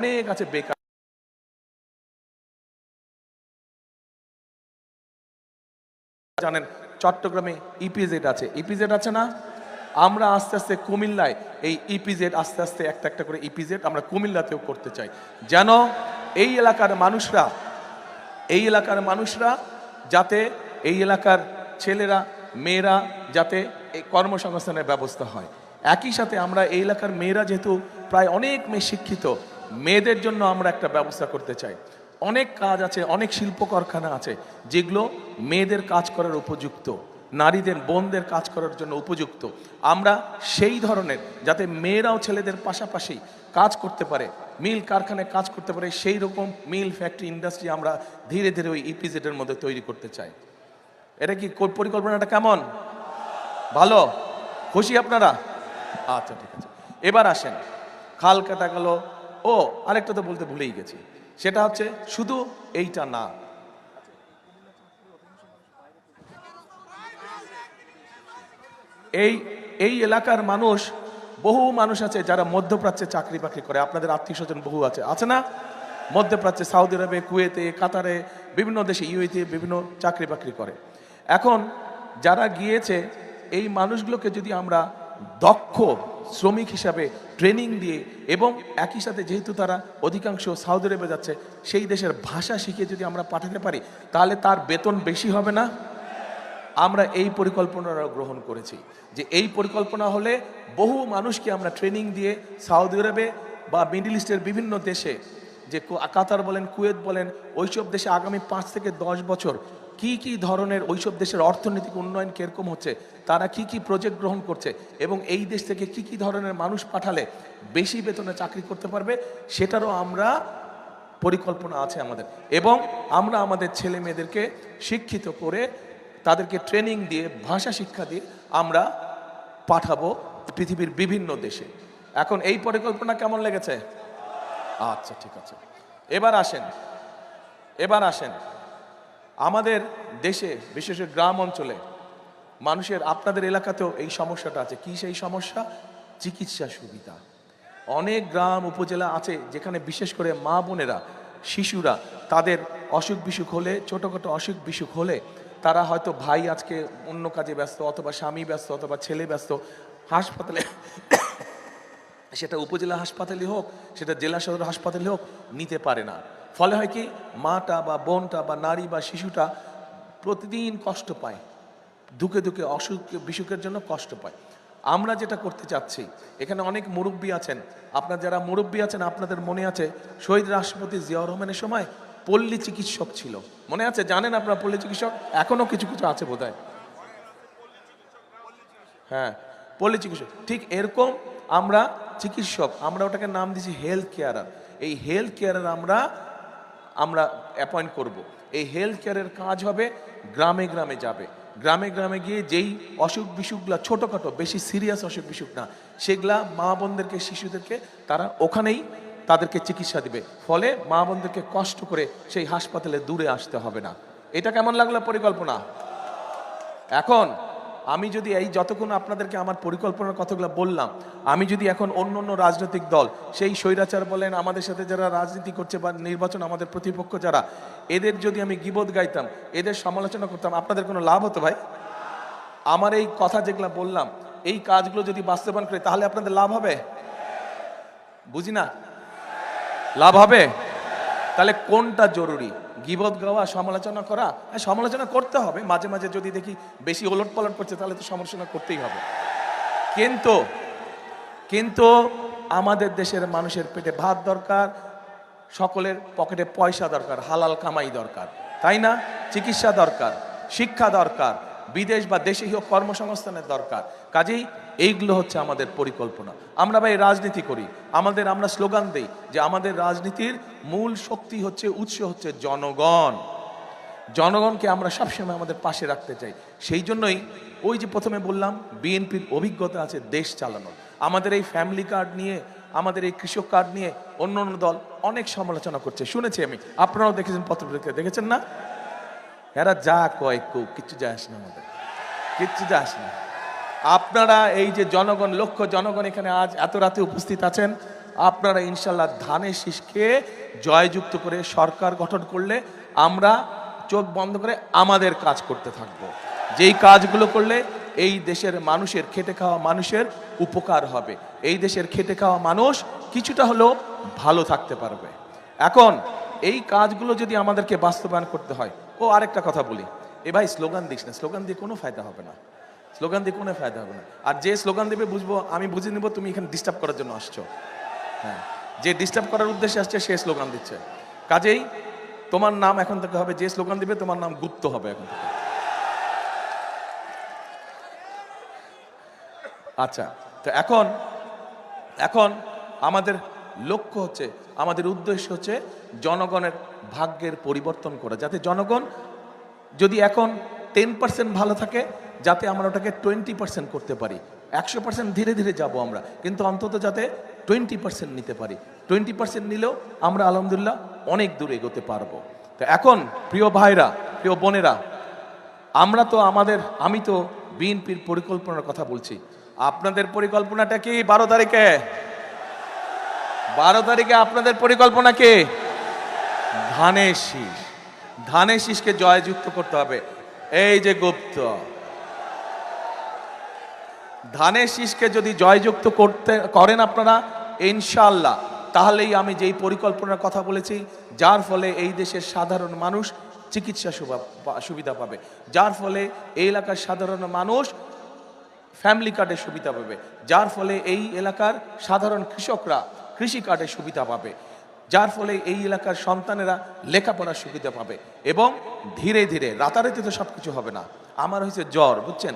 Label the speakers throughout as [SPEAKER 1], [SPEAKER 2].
[SPEAKER 1] অনেক আছে বেকার। জানেন চট্টগ্রামে ইপিজেড আছে, ইপিজেড আছে না? আমরা আস্তে আস্তে কুমিল্লায় এই ইপিজেড আস্তে আস্তে একটা একটা করে ইপিজেড আমরা কুমিল্লাতেও করতে চাই, যেন এই এলাকার মানুষরা যাতে এই এলাকার ছেলেরা মেয়েরা যাতে এই কর্মসংস্থানের ব্যবস্থা হয়। একই সাথে আমরা এই এলাকার মেয়েরা যেহেতু প্রায় অনেক মেয়ে শিক্ষিত, মেয়েদের জন্য আমরা একটা ব্যবস্থা করতে চাই। অনেক কাজ আছে, অনেক শিল্প কারখানা আছে যেগুলো মেয়েদের কাজ করার উপযুক্ত, নারীদের বোনদের কাজ করার জন্য উপযুক্ত। আমরা সেই ধরনের যাতে মেয়েরাও ছেলেদের পাশাপাশি কাজ করতে পারে, মিল কারখানায় কাজ করতে পারে, সেই রকম মিল ফ্যাক্টরি ইন্ডাস্ট্রি আমরা ধীরে ধীরে ওই ইপিজেডের মধ্যে তৈরি করতে চাই। এটা কি পরিকল্পনাটা কেমন? ভালো? খুশি আপনারা? আচ্ছা ঠিক আছে, এবার আসেন। খাল কাটা গেল, ও আরেকটা তো বলতে ভুলেই গেছি, সেটা হচ্ছে শুধু এইটা না, এই এলাকার মানুষ, বহু মানুষ আছে যারা মধ্যপ্রাচ্যে চাকরি বাকরি করে। আপনাদের আত্মীয় স্বজন বহু আছে না? মধ্যপ্রাচ্যে, সৌদি আরবে, কুয়েতে, কাতারে, বিভিন্ন দেশে, ইউএইতে বিভিন্ন চাকরি বাকরি করে। এখন যারা গিয়েছে, এই মানুষগুলোকে যদি আমরা দক্ষ শ্রমিক হিসাবে ট্রেনিং দিয়ে এবং একই সাথে যেহেতু তারা অধিকাংশ সৌদি আরবে যাচ্ছে, সেই দেশের ভাষা শিখে যদি আমরা পাঠাতে পারি, তাহলে তার বেতন বেশি হবে না? আমরা এই পরিকল্পনাটা গ্রহণ করেছি যে এই পরিকল্পনা হলে বহু মানুষকে আমরা ট্রেনিং দিয়ে সৌদি আরবে বা মিডল ইস্টের বিভিন্ন দেশে, যে কাতার বলেন, কুয়েত বলেন, ওইসব দেশে আগামী 5 থেকে 10 বছর কি ধরনের ওইসব দেশের অর্থনৈতিক উন্নয়ন কিরকম হচ্ছে, তারা কি প্রজেক্ট গ্রহণ করছে এবং এই দেশ থেকে কি ধরনের মানুষ পাঠালে বেশি বেতনে চাকরি করতে পারবে, সেটারও আমরা পরিকল্পনা আছে আমাদের। এবং আমরা আমাদের ছেলে মেয়েদেরকে শিক্ষিত করে তাদেরকে ট্রেনিং দিয়ে, ভাষা শিক্ষা দিয়ে আমরা পাঠাবো পৃথিবীর বিভিন্ন দেশে। এখন এই পরিকল্পনা কেমন লেগেছে? আচ্ছা ঠিক আছে, এবার আসেন আমাদের দেশে, বিশেষ করে গ্রাম অঞ্চলে মানুষের, আপনাদের এলাকাতেও এই সমস্যাটা আছে। কি সেই সমস্যা? চিকিৎসা সুবিধা। অনেক গ্রাম উপজেলা আছে যেখানে বিশেষ করে মা বোনেরা, শিশুরা তাদের অসুখ বিসুখ হলে, ছোটোখাটো অসুখ বিসুখ হলে, তারা হয়তো ভাই আজকে অন্য কাজে ব্যস্ত, অথবা স্বামী ব্যস্ত, অথবা ছেলে ব্যস্ত, হাসপাতালে সেটা উপজেলা হাসপাতালে হোক, সেটা জেলা সদর হাসপাতালে হোক, নিতে পারে না। ফলে হয় কি, মাটা বা বোনটা বা নারী বা শিশুটা প্রতিদিন কষ্ট পায়, দুঃখে অসুখ বিসুখের জন্য কষ্ট পায়। আমরা যেটা করতে চাচ্ছি, এখানে অনেক মুরব্বী আছেন, আপনার যারা মুরব্বী আছেন আপনাদের মনে আছে শহীদ রাষ্ট্রপতি জিয়াউর রহমানের সময় পল্লী চিকিৎসক ছিল, মনে আছে? জানেন আপনারা পল্লী চিকিৎসক? এখনো কিছু আছে বোধহয়। হ্যাঁ, পল্লী চিকিৎসক, ঠিক এরকম আমরা চিকিৎসক, আমরা ওটাকে নাম দিয়েছি হেলথ কেয়ারার। এই হেলথ কেয়ারার আমরা অ্যাপয়েন্ট করব। এই হেলথ কেয়ারের কাজ হবে গ্রামে গ্রামে যাবে, গ্রামে গ্রামে গিয়ে যেই অসুখ বিসুখগুলা ছোটোখাটো, বেশি সিরিয়াস অসুখ বিসুখ না, সেগুলা মা বোনদেরকে, শিশুদেরকে তারা ওখানেই তাদেরকে চিকিৎসা দিবে। ফলে মা বোনদেরকে কষ্ট করে সেই হাসপাতালে দূরে আসতে হবে না। এটা কেমন লাগলো পরিকল্পনা? এখন আমি যদি এই যতক্ষণ আপনাদেরকে আমার পরিকল্পনার কথাগুলো বললাম, আমি যদি এখন অন্য রাজনৈতিক দল, সেই স্বৈরাচার বলেন, আমাদের সাথে যারা রাজনীতি করছে বা নির্বাচন আমাদের প্রতিপক্ষ যারা, এদের যদি আমি গীবত গাইতাম, এদের সমালোচনা করতাম, আপনাদের কোনো লাভ হতো ভাই? আমার এই কথা যেগুলো বললাম, এই কাজগুলো যদি বাস্তবায়ন করে, তাহলে আপনাদের লাভ হবে? বুঝি না, লাভ হবে? তাহলে কোনটা জরুরি? গীবত গাওয়া, সমালোচনা করা? হ্যাঁ, সমালোচনা করতে হবে মাঝে মাঝে, যদি দেখি বেশি ওলট পালট করছে তাহলে তো সমালোচনা করতেই হবে। কিন্তু আমাদের দেশের মানুষের পেটে ভাত দরকার, সকলের পকেটে পয়সা দরকার, হালাল কামাই দরকার, তাই না? চিকিৎসা দরকার, শিক্ষা দরকার, বিদেশ বা দেশে হোক কর্মসংস্থানের দরকার। কাজেই এইগুলো হচ্ছে আমাদের পরিকল্পনা। আমরা ভাই রাজনীতি করি, আমরা স্লোগান দেই যে আমাদের রাজনীতির মূল শক্তি হচ্ছে, উৎস হচ্ছে জনগণ। জনগণকে আমরা সবসময় আমাদের পাশে রাখতে চাই। সেই জন্যই ওই যে প্রথমে বললাম, বিএনপির অভিজ্ঞতা আছে দেশ চালানোর। আমাদের এই ফ্যামিলি কার্ড নিয়ে, আমাদের এই কৃষক কার্ড নিয়ে অন্য দল অনেক সমালোচনা করছে, শুনেছি আমি, আপনারাও দেখেছেন, পত্রপত্রিকা দেখেছেন না? এরা যা কয় কিচ্ছু যায় আসে না, আমাদের কিচ্ছু যায় আসে না। আপনারা এই যে জনগণ, লক্ষ জনগণ এখানে আজ এত রাতে উপস্থিত আছেন, আপনারা ইনশাল্লাহ ধানের শীষকে জয়যুক্ত করে সরকার গঠন করলে আমরা চোখ বন্ধ করে আমাদের কাজ করতে থাকব। যেই কাজগুলো করলে এই দেশের মানুষের, খেটে খাওয়া মানুষের উপকার হবে, এই দেশের খেটে খাওয়া মানুষ কিছুটা হলেও ভালো থাকতে পারবে। এখন এই কাজগুলো যদি আমাদেরকে বাস্তবায়ন করতে হয়, আরেকটা কথা বলি, ভাই স্লোগান দিস না, স্লোগান দিয়ে কোনো ফায়দা হবে না, স্লোগান দিয়ে কোনো ফায়দা হবে না। আর যে স্লোগান দেবে বুঝবো, আমি বুঝে নিব তুমি এখানে ডিস্টার্ব করার জন্য আসছো। হ্যাঁ, যে ডিস্টার্ব করার উদ্দেশ্যে আসছে সে স্লোগান দিচ্ছে। কাজেই তোমার নাম এখন থেকে হবে, যে স্লোগান দিবে তোমার নাম গুপ্ত হবে এখন থেকে। আচ্ছা, তো এখন আমাদের লক্ষ্য হচ্ছে, আমাদের উদ্দেশ্য হচ্ছে জনগণের ভাগ্যের পরিবর্তন করা, যাতে জনগণ যদি এখন 10% ভালো থাকে, যাতে আমরা ওটাকে 20% করতে পারি। 100% ধীরে ধীরে যাব আমরা, কিন্তু অন্তত যাতে 20% নিতে পারি। 20% নিলেও আমরা আলহামদুলিল্লাহ অনেক দূর এগোতে পারবো। তো এখন প্রিয় ভাইরা, প্রিয় বোনেরা, আমি তো বিএনপির পরিকল্পনার কথা বলছি। আপনাদের পরিকল্পনাটা কি? 12 তারিখে আপনাদের পরিকল্পনা কি? ধানের শীষকে জয়যুক্ত করতে হবে। এই যে গুপ্ত, ধানের শীষকে যদি জয়যুক্ত করেন আপনারা ইনশাআল্লাহ, তাহলেই আমি যেই পরিকল্পনার কথা বলেছি, যার ফলে এই দেশের সাধারণ মানুষ চিকিৎসা সুবিধা পাবে, যার ফলে এই এলাকার সাধারণ মানুষ ফ্যামিলি কার্ডের সুবিধা পাবে, যার ফলে এই এলাকার সাধারণ কৃষকরা কৃষি কার্ডের সুবিধা পাবে, যার ফলে এই এলাকার সন্তানেরা লেখাপড়ার সুবিধা পাবে। এবং ধীরে ধীরে, রাতারাতি তো সব কিছু হবে না। আমার হয়েছে জ্বর, বুঝছেন,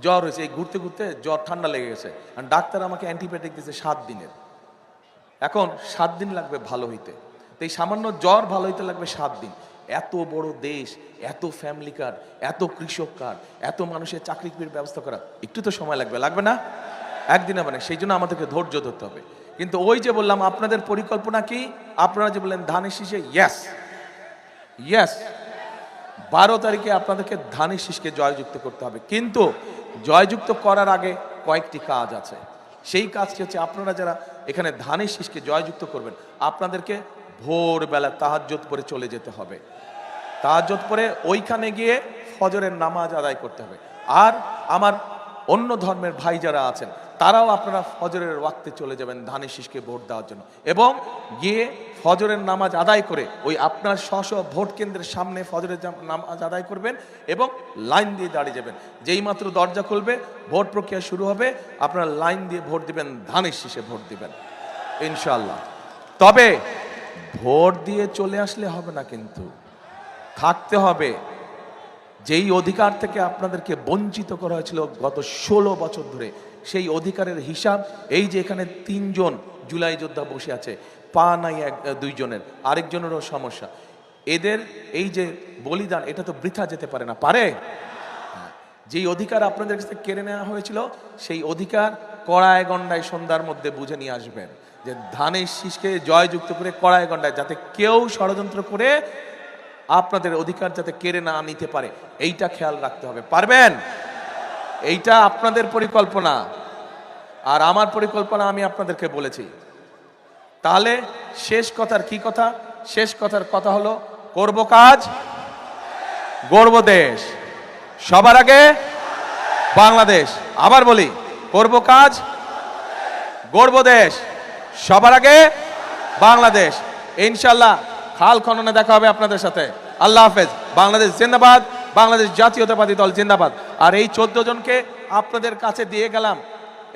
[SPEAKER 1] জ্বর হয়েছে, এই ঘুরতে ঘুরতে জ্বর ঠান্ডা লেগে গেছে, আর ডাক্তার আমাকে অ্যান্টিবায়োটিক দিয়েছে 7 দিনের। এখন 7 দিন লাগবে ভালো হইতে, তো এই সামান্য জ্বর ভালো হইতে লাগবে 7 দিন। এত বড় দেশ, এত ফ্যামিলি কার্ড, এত কৃষক কার্ড, এত মানুষের চাকরির ব্যবস্থা করা একটু তো সময় লাগবে না? একদিনে মানে, সেই জন্য আমাদেরকে ধৈর্য ধরতে হবে। কিন্তু ওই যে বললাম আপনাদের পরিকল্পনা কি, আপনারা যে বললেন ধানের শীষে, ইয়েস 12 তারিখে আপনাদেরকে ধানের শীষকে জয়যুক্ত করতে হবে। কিন্তু জয়যুক্ত করার আগে কয়েকটি কাজ আছে। সেই কাজটি হচ্ছে, আপনারা যারা এখানে ধানের শীষকে জয়যুক্ত করবেন, আপনাদেরকে ভোরবেলা তাহাজ্জুদ পড়ে চলে যেতে হবে। তাহাজ্জুদ পড়ে ওইখানে গিয়ে ফজরের নামাজ আদায় করতে হবে। আর আমার অন্য ধর্মের ভাই যারা আছেন, তারাও আপনারা ফজরের ওয়াক্তে চলে যাবেন ধানের শীষকে ভোট দেওয়ার জন্য, এবং গিয়ে ফজরের নামাজ আদায় করে ওই আপনার স্ব ভোট কেন্দ্রের সামনে ফজরের নামাজ আদায় করবেন এবং লাইন দিয়ে দাঁড়িয়ে যাবেন। যেই মাত্র দরজা খুলবে, ভোট প্রক্রিয়া শুরু হবে, আপনারা লাইন দিয়ে ভোট দিবেন, ধানের শীষে ভোট দিবেন ইনশাআল্লাহ। তবে ভোট দিয়ে চলে আসলে হবে না, কিন্তু থাকতে হবে। যেই অধিকার থেকে আপনাদেরকে বঞ্চিত করা হয়েছিল গত 16 বছর ধরে, সেই অধিকারের হিসাব, এই যে এখানে 3 জন জুলাই যোদ্ধা বসে আছে, পা নাই 2 জনের, আরেকজনেরও সমস্যা, এদের এই যে বলিদান, এটা তো বৃথা যেতে পারে না, পারে? যেই অধিকার আপনাদের কাছে কেড়ে নেওয়া হয়েছিল, সেই অধিকার কড়ায় গন্ডায় সন্ধ্যার মধ্যে বুঝে নিয়ে আসবেন, যে ধানের শীষকে জয়যুক্ত করে কড়ায় গন্ডায়, যাতে কেউ ষড়যন্ত্র করে আপনাদের অধিকার যাতে কেড়ে না নিতে পারে, এইটা খেয়াল রাখতে হবে। পারবেন? এইটা আপনাদের পরিকল্পনা, আর আমার পরিকল্পনা আমি আপনাদেরকে বলেছি। তাহলে শেষ কথার কি কথা? শেষ কথার কথা হলো, করব কাজ, গড়ব দেশ, সবার আগে বাংলাদেশ। আবার বলি, করব কাজ, গড়ব দেশ, সবার আগে বাংলাদেশ। ইনশাআল্লাহ খাল খননে দেখা হবে আপনাদের সাথে। আল্লাহ হাফেজ। বাংলাদেশ জিন্দাবাদ, বাংলাদেশ জাতীয়তাবাদী দল জিন্দাবাদ। আর এই 14 জনকে আপনাদের কাছে দিয়ে গেলাম,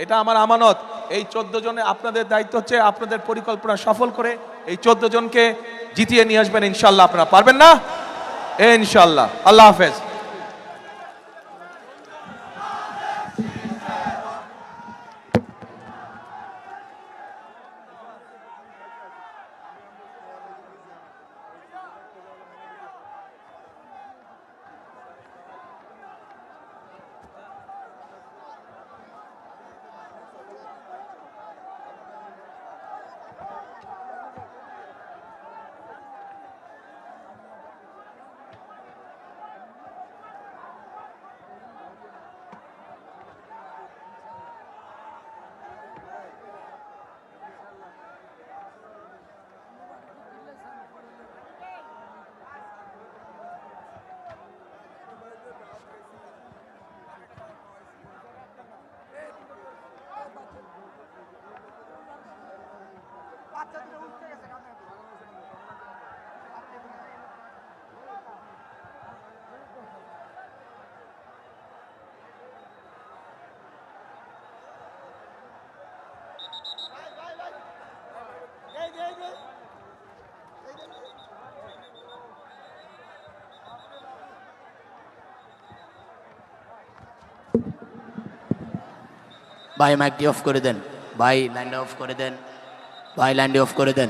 [SPEAKER 1] এটা আমার আমানত। এই 14 জনে আপনাদের দায়িত্ব হচ্ছে আপনাদের পরিকল্পনা সফল করে এই 14 জনকে জিতিয়ে নিয়ে আসবেন ইনশাআল্লাহ। আপনারা পারবেন না? ইনশাআল্লাহ। আল্লাহ হাফেজ।
[SPEAKER 2] ভাই মাইকটি অফ করে দেন, ভাই লাইনটা অফ করে দেন, ভাই লাইনটি অফ করে দেন।